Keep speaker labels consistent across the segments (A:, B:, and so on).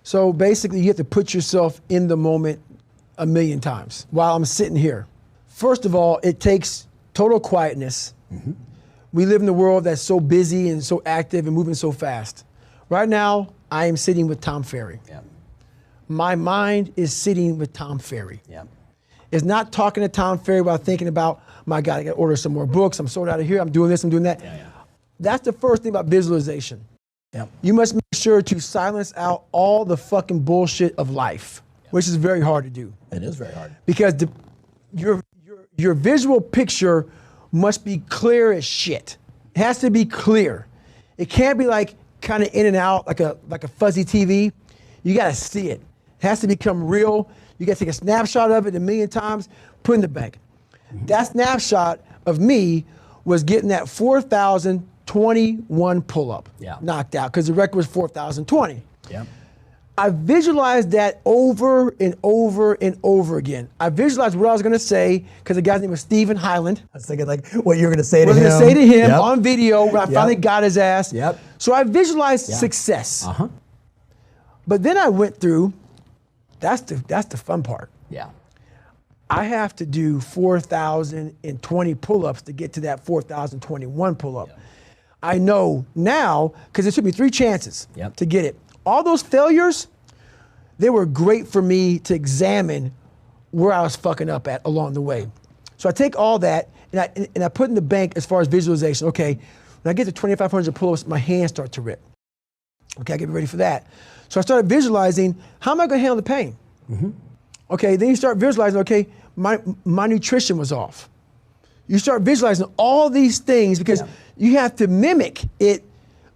A: So basically, you have to put yourself in the moment a million times while I'm sitting here. First of all, it takes total quietness. Mm-hmm. We live in a world that's so busy and so active and moving so fast. Right now, I am sitting with Tom Ferry.
B: Yeah.
A: My mind is sitting with Tom Ferry.
B: Yeah.
A: It's not talking to Tom Ferry while thinking about, my God, I got to order some more books. I'm sold out of here. I'm doing this, I'm doing that.
B: Yeah.
A: That's the first thing about visualization.
B: Yep.
A: You must make sure to silence out all the fucking bullshit of life, which is very hard to do.
B: It is very hard.
A: Because your visual picture must be clear as shit. It has to be clear. It can't be like kind of in and out like a fuzzy TV. You gotta see it. It has to become real. You gotta take a snapshot of it a million times, put it in the bank. That snapshot of me was getting that 4,021 pull-up knocked out because the record was 4,020.
B: Yeah.
A: I visualized that over and over and over again. I visualized what I was gonna say because the guy's name was Stephen Highland.
B: I was thinking like what you're gonna say to him.
A: What I was gonna say to him on video when I finally got his ass.
B: Yep.
A: So I visualized success.
B: Uh-huh.
A: But then I went through, that's the fun part.
B: Yeah.
A: I have to do 4,020 pull-ups to get to that 4,021 pull-up. Yep. I know now, because it took me 3 chances to get it. All those failures, they were great for me to examine where I was fucking up at along the way. So I take all that and I put in the bank as far as visualization. Okay, when I get to 2,500 pull-ups, my hands start to rip. Okay, I get ready for that. So I started visualizing, how am I gonna handle the pain? Mm-hmm. Okay, then you start visualizing, okay, my nutrition was off. You start visualizing all these things because you have to mimic it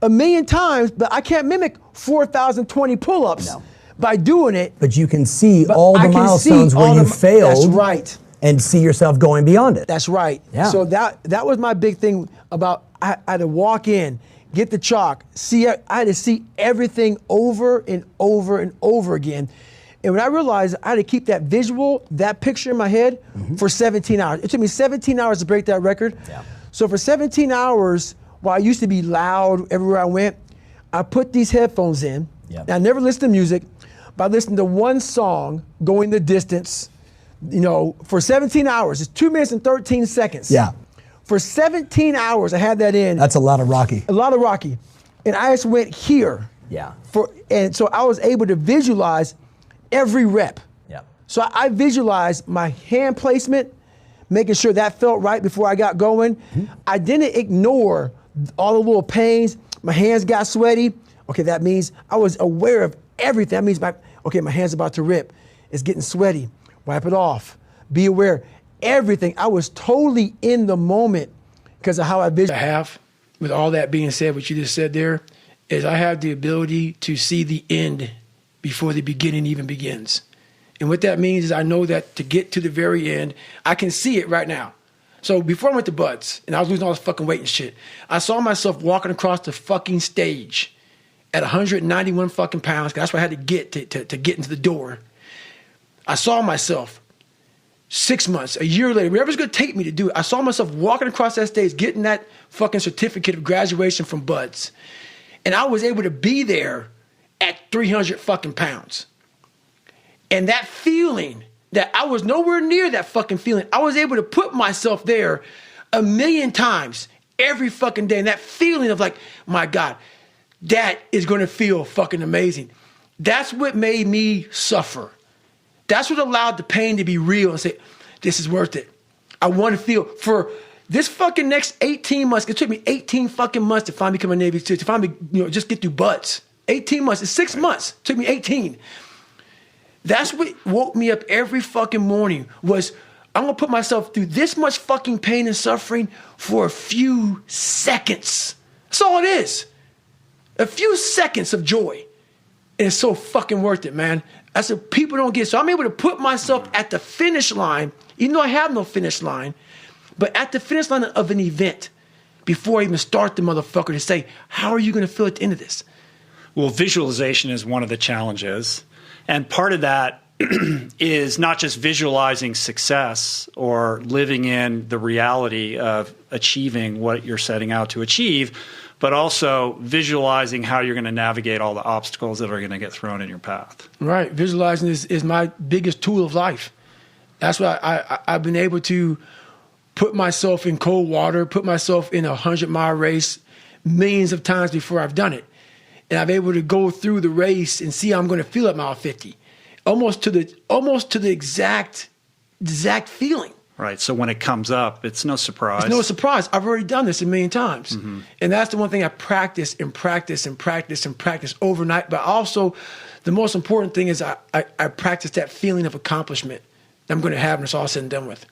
A: a million times, but I can't mimic 4,020 pull-ups by doing it.
B: But you can see all the milestones where you failed.
A: That's right.
B: And see yourself going beyond it.
A: That's right.
B: Yeah.
A: So that was my big thing about, I had to walk in, get the chalk, I had to see everything over and over and over again. And when I realized I had to keep that visual, that picture in my head for 17 hours. It took me 17 hours to break that record. Yeah. So for 17 hours, while I used to be loud everywhere I went, I put these headphones in. Yeah. And I never listened to music, but I listened to one song, Going the Distance, for 17 hours. It's 2 minutes and 13 seconds.
B: Yeah.
A: For 17 hours, I had that in.
B: That's a lot of Rocky.
A: A lot of Rocky. And I just went here.
B: Yeah.
A: And so I was able to visualize every rep.
B: Yeah.
A: So I visualized my hand placement, making sure that felt right before I got going. Mm-hmm. I didn't ignore all the little pains. My hands got sweaty. Okay, that means I was aware of everything. That means my hand's about to rip. It's getting sweaty. Wipe it off. Be aware. Everything. I was totally in the moment because of how I visualized. I have, with all that being said, what you just said there, is I have the ability to see the end before the beginning even begins. And what that means is I know that to get to the very end, I can see it right now. So before I went to Buds and I was losing all this fucking weight and shit, I saw myself walking across the fucking stage at 191 fucking pounds, 'cause that's what I had to get to get into the door. I saw myself 6 months, a year later, whatever it's gonna take me to do it, I saw myself walking across that stage, getting that fucking certificate of graduation from Buds. And I was able to be there at 300 fucking pounds. And that feeling that I was nowhere near that fucking feeling, I was able to put myself there a million times every fucking day. And that feeling of like, my God, that is gonna feel fucking amazing. That's what made me suffer. That's what allowed the pain to be real and say, this is worth it. I wanna feel for this fucking next 18 months, it took me 18 fucking months to finally become a Navy SEAL, to finally, just get through Buds. 18 months, it's 6 months, it took me 18. That's what woke me up every fucking morning was, I'm gonna put myself through this much fucking pain and suffering for a few seconds. That's all it is. A few seconds of joy. And it's so fucking worth it, man. That's what people don't get. So I'm able to put myself at the finish line, even though I have no finish line, but at the finish line of an event before I even start the motherfucker to say, how are you gonna feel at the end of this?
C: Well, visualization is one of the challenges. And part of that is not just visualizing success or living in the reality of achieving what you're setting out to achieve, but also visualizing how you're going to navigate all the obstacles that are going to get thrown in your path.
D: Right. Visualizing is my biggest tool of life. That's why I've been able to put myself in cold water, put myself in a 100-mile race millions of times before I've done it. And I'm able to go through the race and see how I'm going to feel at mile 50. Almost to the exact feeling.
C: Right. So when it comes up, it's no surprise.
D: It's no surprise. I've already done this a million times. Mm-hmm. And that's the one thing I practice and practice and practice and practice overnight. But also, the most important thing is I practice that feeling of accomplishment that I'm going to have when it's all said and done with.